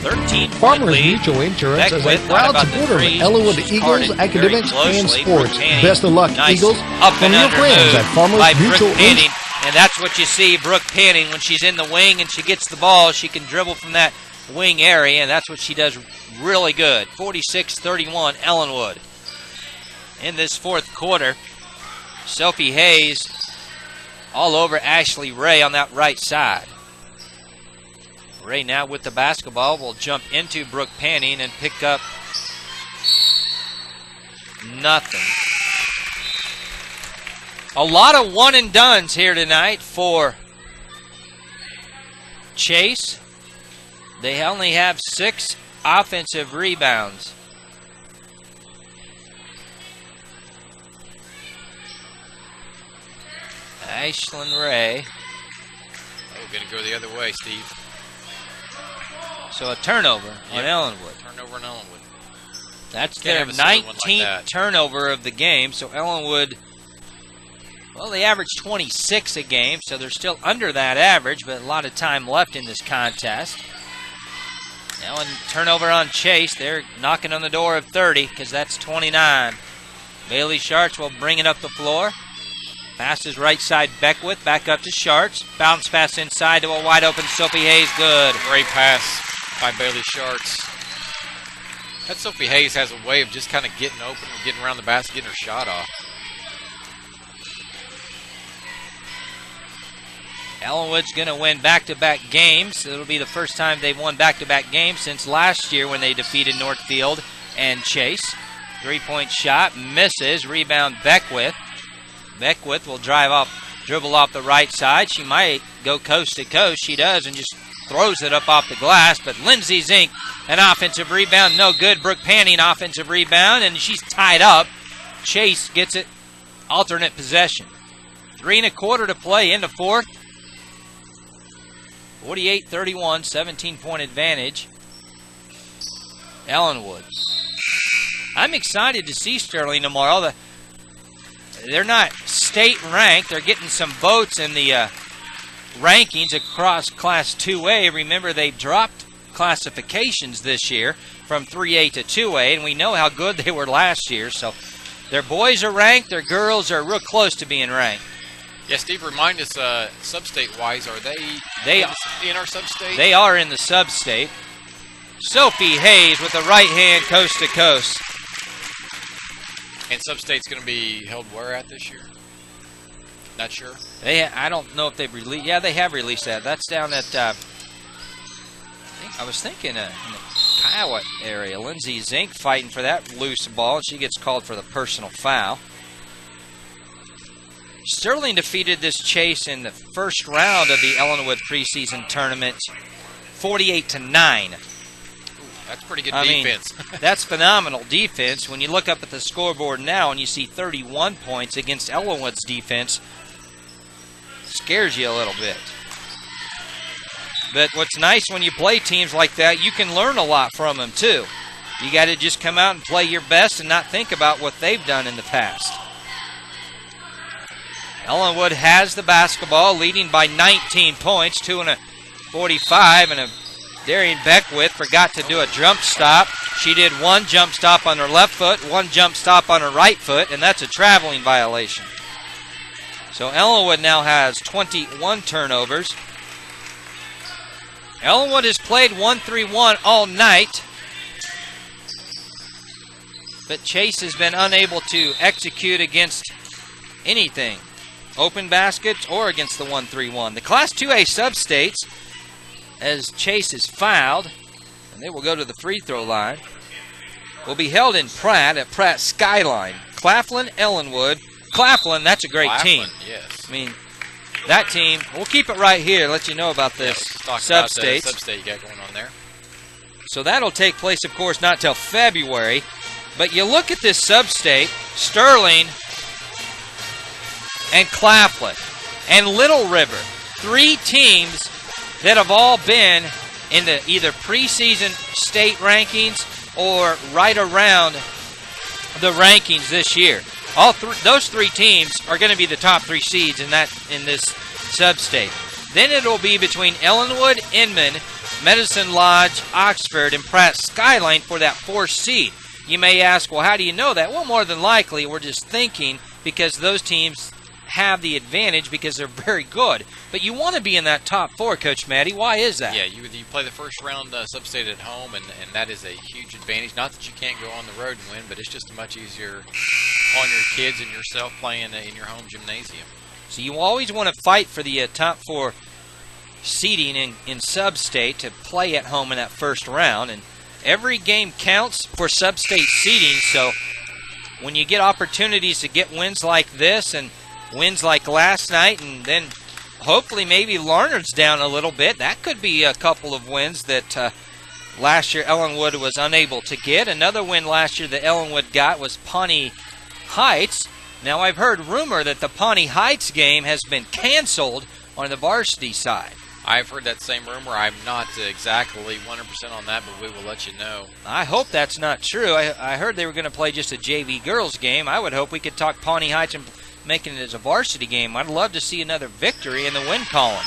13 Farmers Mutual Insurance is a proud supporter of Ellinwood Eagles, academics, and sports. Best of luck, Eagles, from your friends at Farmers Mutual Insurance. And that's what you see, Brooke Panning, when she's in the wing and she gets the ball, she can dribble from that wing area, and that's what she does really good. 46-31, Ellinwood. In this fourth quarter, Sophie Hayes all over Ashley Ray on that right side. Ray now with the basketball will jump into Brooke Panning and pick up nothing. A lot of one and dones here tonight for Chase. They only have 6 offensive rebounds. Ashlyn Ray. Oh, going to go the other way, Steve. So a turnover on Ellinwood. Turnover on Ellinwood. That's their 19th turnover of the game. So Ellinwood, well, they average 26 a game, so they're still under that average, but a lot of time left in this contest. Now a turnover on Chase. They're knocking on the door of 30 because that's 29. Bailey Sharts will bring it up the floor. Pass is right side Beckwith, back up to Sharts. Bounce pass inside to a wide open Sophie Hayes. Good. Great pass by Bailey Sharts. That Sophie Hayes has a way of just kind of getting open and getting around the basket, getting her shot off. Ellinwood's going to win back-to-back games. It'll be the first time they've won back-to-back games since last year when they defeated Northfield and Chase. Three-point shot misses. Rebound Beckwith. Beckwith will dribble off the right side. She might go coast to coast. She does, and just throws it up off the glass. But Lindsay Zink, an offensive rebound, no good. Brooke Panning, offensive rebound, and she's tied up. Chase gets it, alternate possession. 3 1/4 to play in the fourth. 48-31, 17-point advantage. Ellinwood. I'm excited to see Sterling tomorrow. They're not state ranked. They're getting some votes in the rankings across Class 2A. Remember, they've dropped classifications this year from 3A to 2A, and we know how good they were last year. So their boys are ranked. Their girls are real close to being ranked. Yeah, Steve, remind us, sub-state-wise, are they in our sub-state? They are in the sub-state. Sophie Hayes with the right hand coast to coast. And sub-state's going to be held where at this year? Not sure. I don't know if they've released. Yeah, they have released that. That's down at, I was thinking in the Kiowa area. Lindsay Zink fighting for that loose ball. She gets called for the personal foul. Sterling defeated this Chase in the first round of the Ellinwood preseason tournament, 48-9. That's pretty good defense. That's phenomenal defense. When you look up at the scoreboard now and you see 31 points against Ellinwood's defense, scares you a little bit. But what's nice when you play teams like that, you can learn a lot from them too. You got to just come out and play your best and not think about what they've done in the past. Ellinwood has the basketball, leading by 19 points, 2:45, and Darian Beckwith forgot to do a jump stop. She did one jump stop on her left foot, one jump stop on her right foot, and that's a traveling violation. So Ellinwood now has 21 turnovers. Ellinwood has played 1-3-1 all night, but Chase has been unable to execute against anything, open baskets or against the 1-3-1. The Class 2A sub-states, as Chase is fouled, and they will go to the free throw line, will be held in Pratt at Pratt Skyline. Claflin, Ellinwood. Claflin, that's a great team. Yes. I mean, that team, we'll keep it right here, let you know about this sub-state. Sub-state you got going on there. So that'll take place, of course, not till February. But you look at this sub-state, Sterling and Claflin and Little River, 3 teams that have all been in the either preseason state rankings or right around the rankings this year. Those 3 teams are going to be the top 3 seeds in this sub-state. Then it'll be between Ellinwood, Inman, Medicine Lodge, Oxford, and Pratt Skyline for that 4th seed. You may ask, well, how do you know that? Well, more than likely, we're just thinking because those teams have the advantage because they're very good. But you want to be in that top 4, Coach Matty. Why is that? Yeah, you play the first round sub-state at home, and that is a huge advantage. Not that you can't go on the road and win, but it's just much easier on your kids and yourself playing in your home gymnasium. So you always want to fight for the top 4 seeding in sub-state to play at home in that first round. And every game counts for sub-state seeding, so when you get opportunities to get wins like this and wins like last night, and then hopefully maybe Larnard's down a little bit, that could be a couple of wins that last year Ellinwood was unable to get. Another win last year that Ellinwood got was Pawnee Heights. Now I've heard rumor that the Pawnee Heights game has been canceled on the varsity side. I've heard that same rumor. I'm not exactly 100% on that, but we will let you know. I hope that's not true. I heard they were going to play just a JV girls game. I would hope we could talk Pawnee Heights and making it as a varsity game. I'd love to see another victory in the win column.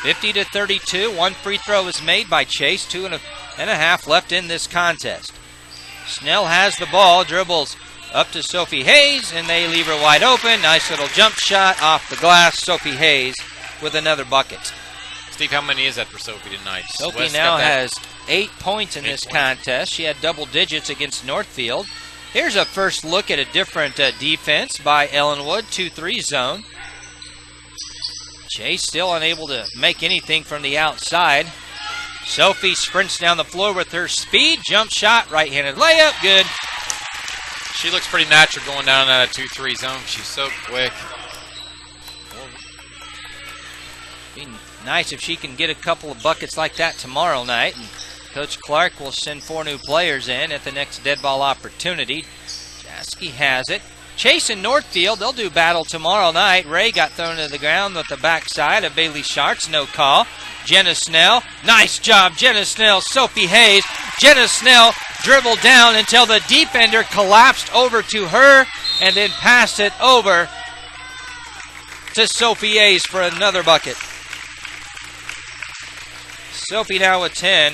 50-32. 1 free throw is made by Chase. 2.5 left in this contest. Snell has the ball, dribbles up to Sophie Hayes, and they leave her wide open. Nice little jump shot off the glass. Sophie Hayes with another bucket. Steve, how many is that for Sophie tonight? Sophie Wes now has 8 points in this contest. She had double digits against Northfield. Here's a first look at a different defense by Ellinwood, 2-3 zone. Chase still unable to make anything from the outside. Sophie sprints down the floor with her speed. Jump shot, right-handed layup, good. She looks pretty natural going down in that 2-3 zone. She's so quick. Be nice if she can get a couple of buckets like that tomorrow night. And Coach Clark will send 4 new players in at the next dead ball opportunity. Jasky has it. Chase and Northfield, they'll do battle tomorrow night. Ray got thrown to the ground with the backside of Bailey Sharks, no call. Jenna Snell, nice job, Jenna Snell, Sophie Hayes. Jenna Snell dribbled down until the defender collapsed over to her and then passed it over to Sophie Hayes for another bucket. Sophie now with 10.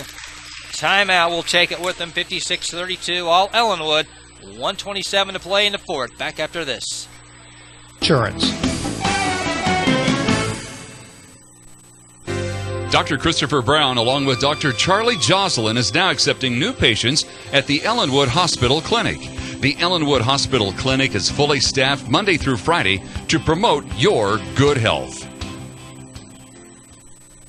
Timeout will take it with them, 56-32, all Ellinwood. 1:27 to play in the 4th. Back after this. Insurance. Dr. Christopher Brown, along with Dr. Charlie Jocelyn, is now accepting new patients at the Ellinwood Hospital Clinic. The Ellinwood Hospital Clinic is fully staffed Monday through Friday to promote your good health.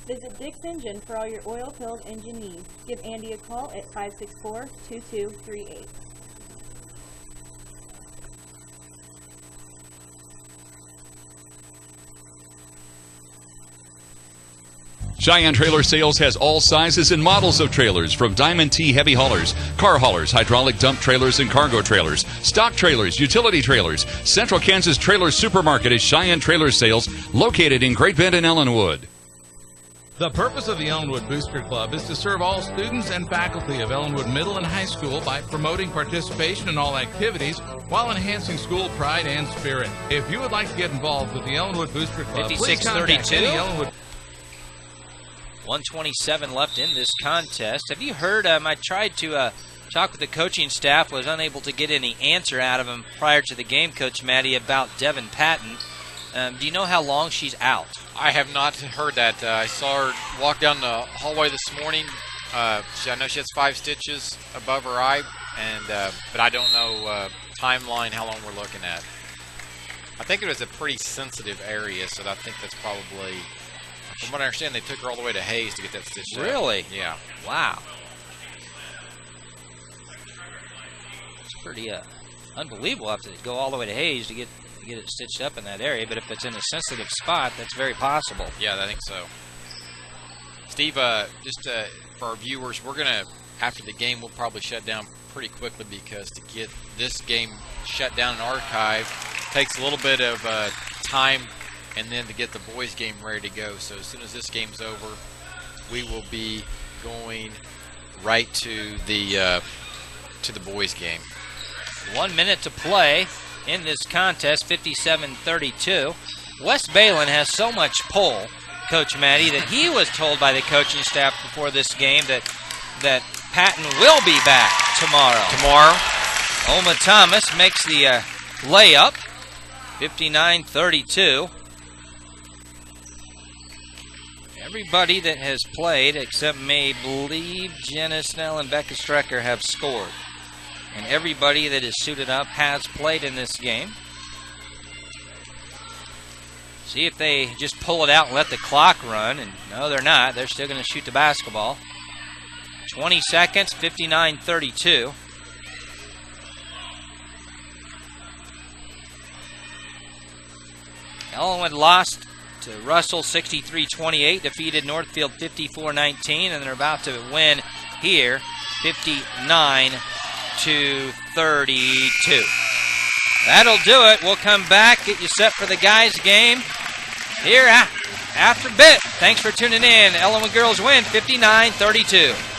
Visit Dick's Engine for all your oil-filled engine needs. Give Andy a call at 564-2238. Cheyenne Trailer Sales has all sizes and models of trailers, from Diamond T heavy haulers, car haulers, hydraulic dump trailers and cargo trailers, stock trailers, utility trailers. Central Kansas Trailer Supermarket is Cheyenne Trailer Sales, located in Great Bend and Ellinwood. The purpose of the Ellinwood Booster Club is to serve all students and faculty of Ellinwood Middle and High School by promoting participation in all activities while enhancing school pride and spirit. If you would like to get involved with the Ellinwood Booster Club, please contact any Ellinwood. 1:27 left in this contest. Have you heard, I tried to talk with the coaching staff, was unable to get any answer out of him prior to the game, Coach Matty, about Devin Patton. Do you know how long she's out? I have not heard that. I saw her walk down the hallway this morning. I know she has 5 stitches above her eye, and but I don't know timeline how long we're looking at. I think it was a pretty sensitive area, so I think that's probably, from what I understand, they took her all the way to Hayes to get that stitched up. Really? Yeah. Wow. It's pretty unbelievable. Have to go all the way to Hayes to get it stitched up in that area, but if it's in a sensitive spot, that's very possible. Yeah, I think so. Steve, just for our viewers, we're going to, after the game, we'll probably shut down pretty quickly because to get this game shut down and archived takes a little bit of time, and then to get the boys' game ready to go. So as soon as this game's over, we will be going right to the boys' game. 1 minute to play in this contest, 57-32. West Balin has so much pull, Coach Matty, that he was told by the coaching staff before this game that Patton will be back tomorrow. Oma Thomas makes the layup, 59-32. Everybody that has played, except May believe Jenna Snell and Becca Strecker, have scored. And everybody that is suited up has played in this game. See if they just pull it out and let the clock run. And no, they're not. They're still going to shoot the basketball. 20 seconds, 59-32. Ellinwood lost to Russell 63-28, defeated Northfield 54-19, and they're about to win here 59-32. That'll do it. We'll come back, get you set for the guys' game here after a bit. Thanks for tuning in. Ellinwood girls win 59-32.